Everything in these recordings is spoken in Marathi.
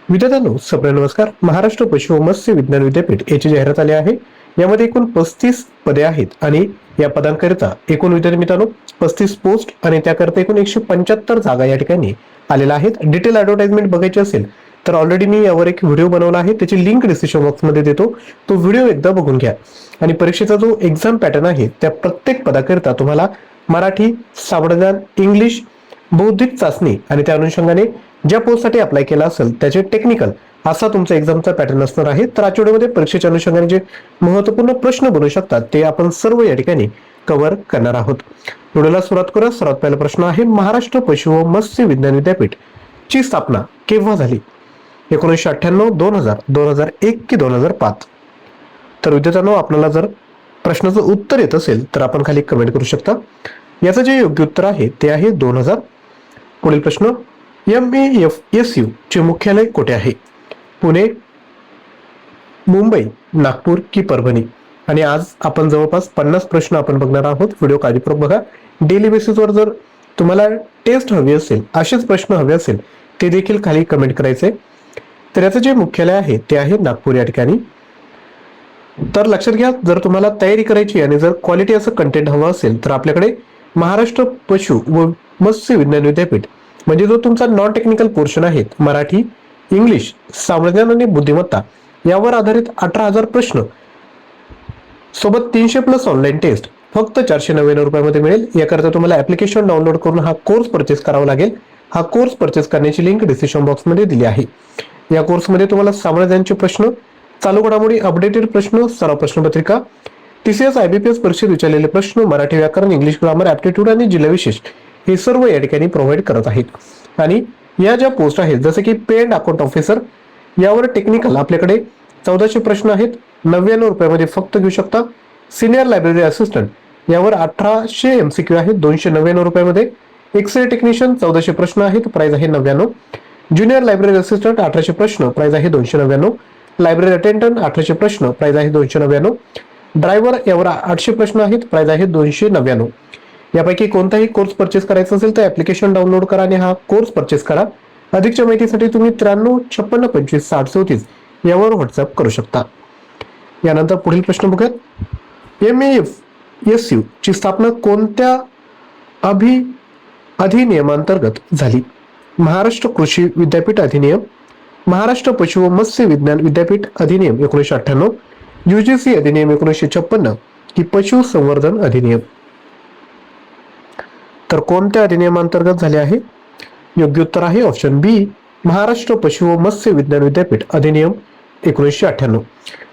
विद्यार्थ्यांनो, सप्रिय नमस्कार. महाराष्ट्र पशु व मत्स्य विज्ञान विद्यापीठ याची जाहिरात आली आहे. यामध्ये एकूण 35 पदे आहेत आणि या पदांकरिता एकूण विद्यार्थी मित्रांनो 35 पोस्ट आणि त्याकरिता एकूण 175 जागा या ठिकाणी आलेल्या आहेत. डिटेल ऍडव्हर्टाइजमेंट बघायची असेल तर ऑलरेडी मी यावर एक व्हिडिओ बनवला आहे, त्याची लिंक डिस्क्रिप्शन बॉक्समध्ये देतो. तो व्हिडिओ एकदा बघून घ्या. आणि परीक्षेचा जो एक्झाम पॅटर्न आहे त्या प्रत्येक पदाकरिता तुम्हाला मराठी, सामान्य, इंग्लिश, बौद्धिक चाचणी आणि त्या अनुषंगाने ज्या पोस्टसाठी अप्लाय केला असेल त्याचे टेक्निकल असा तुमचा एक्झामचा पॅटर्न असणार आहे. तर आजच्या व्हिडिओमध्ये परीक्षेच्या अनुषंगाने जे महत्त्वपूर्ण प्रश्न बनू शकतात ते आपण सर्व या ठिकाणी कव्हर करणार आहोत. व्हिडिओला सुरुवात करूया. सर्वात पहिला प्रश्न आहे, महाराष्ट्र पशु व मत्स्य विज्ञान विद्यापीठ ची स्थापना केव्हा झाली? 1998, 2000, 2001 की 2005? तर विद्यार्थ्यांनो, आपल्याला जर प्रश्नाचं उत्तर येत असेल तर आपण खाली कमेंट करू शकता. याचं जे योग्य उत्तर आहे ते आहे 2000. पुढील प्रश्न, MAFSU चे मुख्यालय कुठे आहे? पुणे, मुंबई, नागपूर की परभणी? आणि आज आपण जवळपास 50 प्रश्न आपण बघणार आहोत. व्हिडिओ काळजीपूर्वक बघा. डेली बेसिसवर जर तुम्हाला टेस्ट हवी असेल, असेच प्रश्न हवे असेल, ते देखील खाली कमेंट करायचे. तर याचं जे मुख्यालय आहे ते आहे नागपूर या ठिकाणी. तर लक्षात घ्या, जर तुम्हाला तयारी करायची आणि जर क्वालिटी असं कंटेंट हवं असेल तर आपल्याकडे महाराष्ट्र पशु व मत्स्य विज्ञान विद्यापीठ म्हणजे जो तुमचा नॉन टेक्निकल पोर्शन आहे, मराठी, इंग्लिश, सामान्य आणि बुद्धिमत्ता यावर आधारित 18,000 प्रश्न सोबत 300+ ऑनलाईन टेस्ट फक्त 499 रुपयामध्ये मिळेल. याकरता तुम्हाला ऍप्लिकेशन डाउनलोड करून हा कोर्स परचेस करावा लागेल. हा कोर्स परचेस करण्याची लिंक डिस्क्रिप्शन बॉक्समध्ये दिली आहे. या कोर्समध्ये तुम्हाला सामान्यांचे प्रश्न, चालू घडामोडी, अपडेटेड प्रश्न, सराव प्रश्नपत्रिका, TCS IBPS परीक्षेत विचारलेले प्रश्न, मराठी व्याकरण, इंग्लिश ग्रामर, ऍप्टिट्यूड आणि जिल्हा विशेष हे सर्व या ठिकाणी प्रोव्हाइड करत आहेत. आणि या ज्या पोस्ट आहेत जसे की पेड अकाउंट ऑफिसर यावर टेक्निकल आपल्याकडे 1400 प्रश्न आहेत, 99 रुपयामध्ये फक्त घेऊ शकता. सिनियर लायब्ररी असिस्टंट यावर 1800 MCQ आहेत, 299 रुपयामध्ये. एक्सरे टेक्निशियन 1400 प्रश्न आहेत, प्राइस आहे 99. ज्युनियर लायब्ररी असिस्टंट 1800 प्रश्न, प्राइस आहे 299. लायब्ररी अटेंडंट 1800 प्रश्न, प्राइस आहे 299. ड्रायव्हर यावर 800 प्रश्न आहेत, प्राइस आहे 299. यापैकी कोणताही कोर्स परचेस करायचा असेल तर ऍप्लिकेशन डाउनलोड करा आणि हा कोर्स परचेस करा. अधिकच्या माहितीसाठी तुम्ही 93 56 25 60 37 यावर व्हॉट्सअप करू शकता. यानंतर पुढील प्रश्न बघूयात. MAFSU ची स्थापना कोणत्या अधिनियमांतर्गत झाली? महाराष्ट्र कृषी विद्यापीठ अधिनियम, महाराष्ट्र पशु व मत्स्य विज्ञान विद्यापीठ अधिनियम 1998, UGC अधिनियम 1956 की पशु संवर्धन अधिनियम? तर कोणत्या अधिनियमांतर्गत झाले आहे? योग्य उत्तर आहे ऑप्शन बी, महाराष्ट्र पशु व मत्स्य विज्ञान विद्यापीठ अधिनियम 1998.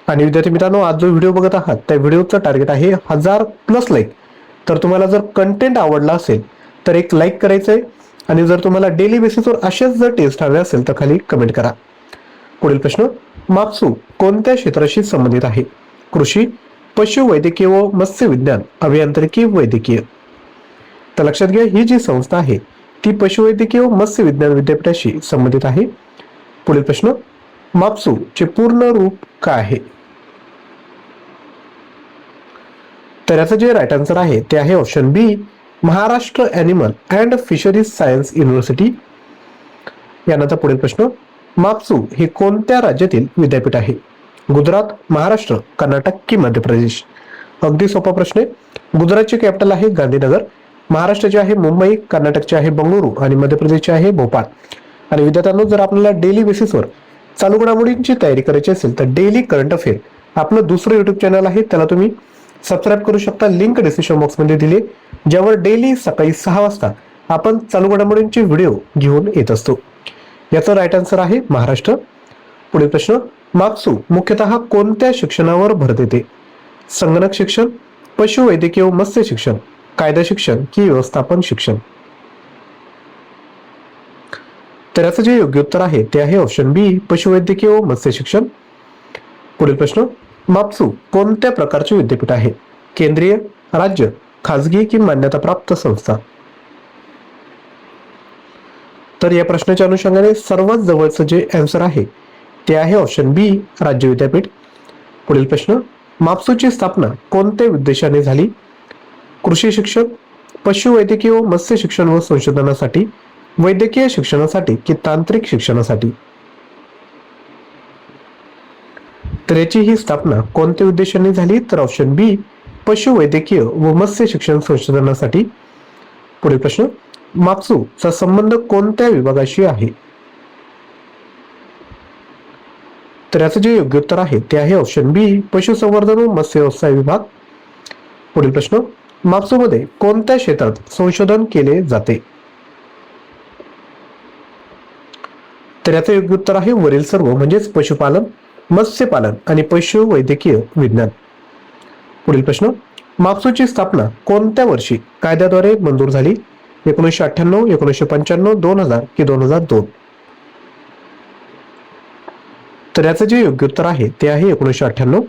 आणि विद्यार्थी मित्रांनो, आज जो व्हिडिओ बघत आहात त्या व्हिडिओचं टार्गेट आहे 1000+ लाईक. तर तुम्हाला जर कंटेंट आवडला असेल तर एक लाईक करायचंय आणि जर तुम्हाला डेली बेसिसवर अशाच जर टेस्ट हवे असेल तर खाली कमेंट करा. पुढील प्रश्न, माप्सू कोणत्या क्षेत्राशी संबंधित आहे? कृषी, पशु वैद्यकीय व मत्स्य विज्ञान, अभियांत्रिकी, वैद्यकीय? तर लक्षात घ्या, ही जी संस्था आहे ती पशुवैद्यकीय व मत्स्य विज्ञान विद्यापीठाशी संबंधित आहे. पुढील प्रश्न, माप्सू चे पूर्ण रूप काय आहे? तर याचं जे राईट आन्सर आहे ते आहे option B, Maharashtra animal and fisheries science university. यानंतर पुढील प्रश्न, माप्सू हे कोणत्या राज्यातील विद्यापीठ आहे? गुजरात, महाराष्ट्र, कर्नाटक की मध्य प्रदेश? अगदी सोपा प्रश्न आहे. गुजरातचे कॅपिटल आहे गांधीनगर, महाराष्ट्राचे आहे मुंबई, कर्नाटकचे आहे बंगळुरू आणि मध्य प्रदेशचे आहे भोपाळ. आणि विद्यार्थ्यांनो, जर आपल्याला डेली बेसिसवर चालू घडामोडींची तयारी करायची असेल तर डेली करंट अफेअर आपलं दुसरं युट्यूब चॅनल आहे, त्याला तुम्ही सबस्क्राईब करू शकता. लिंक डिस्क्रिप्शन बॉक्समध्ये दिली, ज्यावर डेली सकाळी 6 वाजता आपण चालू घडामोडींचे व्हिडिओ घेऊन येत असतो. याचं राईट आन्सर आहे महाराष्ट्र. पुढील प्रश्न, माप्सू मुख्यतः कोणत्या शिक्षणावर भर देते? संगणक शिक्षण, पशुवैद्यकीय व मत्स्य शिक्षण, कायदा शिक्षण की व्यवस्थापन शिक्षण? तर याचं जे योग्य उत्तर आहे ते आहे ऑप्शन बी, पशुवैद्यकीय व मत्स्य शिक्षण. पुढील प्रश्न, माप्सू कोणत्या प्रकारचे विद्यापीठ आहे? केंद्रीय, राज्य, खाजगी की मान्यताप्राप्त संस्था? तर या प्रश्नाच्या अनुषंगाने सर्वात जवळचं जे आन्सर आहे ते आहे ऑप्शन बी, राज्य विद्यापीठ. पुढील प्रश्न, माप्सूची स्थापना कोणत्या उद्देशाने झाली? कृषी शिक्षण, पशुवैद्यकीय व मत्स्य शिक्षण व संशोधनासाठी, वैद्यकीय शिक्षणासाठी की तांत्रिक शिक्षणासाठी? तर याची ही स्थापना कोणत्या उद्देशाने झाली? तर ऑप्शन बी पशुवैद्यकीय व मत्स्य शिक्षण संशोधनासाठी. पुढील प्रश्न, माप्सूचा संबंध कोणत्या विभागाशी आहे? तर याचं जे योग्य उत्तर आहे ते आहे ऑप्शन बी पशुसंवर्धन व मत्स्य व्यवसाय विभाग. पुढील प्रश्न, माप्सूमध्ये कोणत्या क्षेत्रात संशोधन केले जाते? तर याचं योग्य उत्तर आहे वरील सर्व, म्हणजेच पशुपालन, मत्स्यपालन आणि पशुवैद्यकीय विज्ञान. पुढील प्रश्न, माप्सूची स्थापना कोणत्या वर्षी कायद्याद्वारे मंजूर झाली? 1998, 1995, 2000 की 2002? तर याचं जे योग्य उत्तर आहे ते आहे 1998.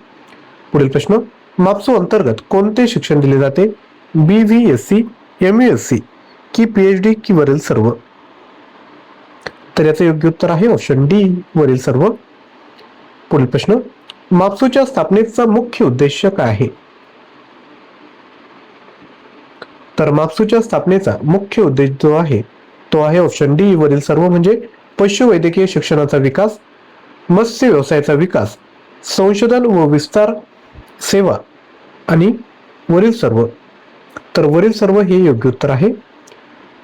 पुढील प्रश्न, माप्सू अंतर्गत कोणते शिक्षण दिले जाते? BVSC, MUSC की PhD की वरील सर्व? तर याचं योग्य उत्तर आहे ऑप्शन डी वरील सर्व. पुढील प्रश्न, माप्सूच्या स्थापनेचा मुख्य उद्देश काय आहे? तर माप्सूच्या स्थापनेचा मुख्य उद्देश जो आहे तो आहे ऑप्शन डी वरील सर्व, म्हणजे पशुवैद्यकीय शिक्षणाचा विकास, मत्स्य व्यवसायाचा विकास, संशोधन व विस्तार सेवा आणि वरील सर्व. तर वरील सर्व हे योग्य उत्तर आहे.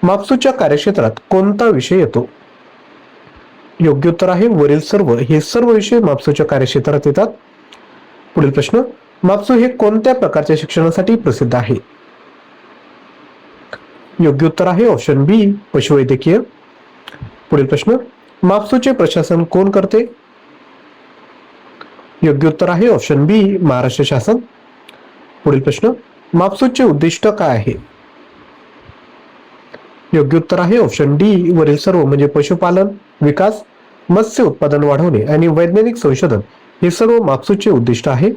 माप्सूच्या कार्यक्षेत्रात कोणता विषय येतो? योग्य उत्तर आहे वरील सर्व, हे सर्व विषय माप्सूच्या कार्यक्षेत्रात येतात. पुढील प्रश्न, माप्सू हे कोणत्या प्रकारच्या शिक्षणासाठी प्रसिद्ध आहे? योग्य उत्तर आहे ऑप्शन बी पशुवैद्यकीय. पुढील प्रश्न, माप्सूचे प्रशासन कोण करते? योग्य उत्तर आहे ऑप्शन बी महाराष्ट्र शासन. पुढील प्रश्न, माप्सूचे उद्दिष्ट काय आहे? योग्य उत्तर आहे ऑप्शन डी वरील सर्व, म्हणजे पशुपालन, विकास, मत्स्य उत्पादन वाढवणे आणि वैज्ञानिक संशोधन हे सर्व माप्सूचे उद्दिष्ट आहे.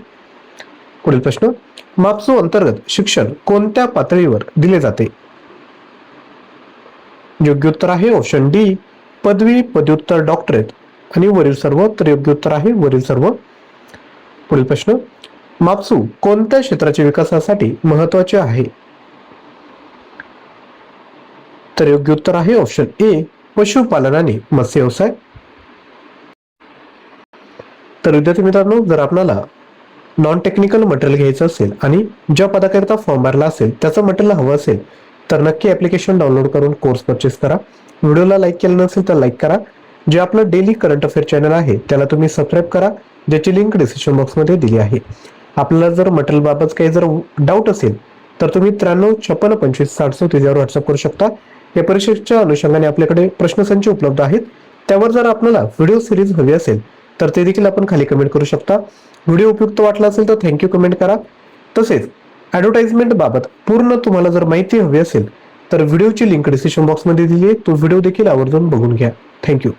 पुढील प्रश्न, माप्सू अंतर्गत शिक्षण कोणत्या पातळीवर दिले जाते? योग्य उत्तर आहे ऑप्शन डी पदवी, पदव्युत्तर, डॉक्टरेट आणि वरील सर्व. तर योग्य उत्तर आहे वरील सर्व. पुढील प्रश्न, माप्सू कोणत्या क्षेत्राच्या विकासासाठी महत्वाचे आहे? तर योग्य उत्तर आहे ऑप्शन ए पशुपालन आणि मत्स्य व्यवसाय. तर विद्यार्थी मित्रांनो, जर आपल्याला नॉन टेक्निकल मटेरियल घ्यायचं असेल आणि ज्या पदाकरिता फॉर्म भरला असेल त्याचं मटेरियल हवं असेल तर नक्की ऍप्लिकेशन डाउनलोड करून कोर्स परचेस करा. व्हिडिओला लाईक केलं नसेल तर लाईक करा. जे आपलं डेली करंट अफेअर चॅनल आहे त्याला तुम्ही सबस्क्राईब करा, ज्याची लिंक डिस्क्रिप्शन बॉक्समध्ये दिली आहे. आपल्याला जर मटेरियल बाबत काही जर डाऊट असेल तर तुम्ही 93 56 25 60 त्याच्यावर व्हॉट्सअप करू शकता. या परीक्षेच्या अनुषंगाने आपल्याकडे प्रश्नसंच उपलब्ध आहेत. त्यावर जर आपल्याला व्हिडिओ सिरीज हवी असेल तर ते देखील आपण खाली कमेंट करू शकता. व्हिडिओ उपयुक्त वाटला असेल तर थँक्यू कमेंट करा. तसेच ॲडव्हर्टाइजमेंट बाबत पूर्ण तुम्हाला जर माहिती हवी असेल तर व्हिडिओची लिंक डिस्क्रिप्शन बॉक्समध्ये दिली आहे, तो व्हिडिओ देखील आवर्जून बघून घ्या. थँक्यू.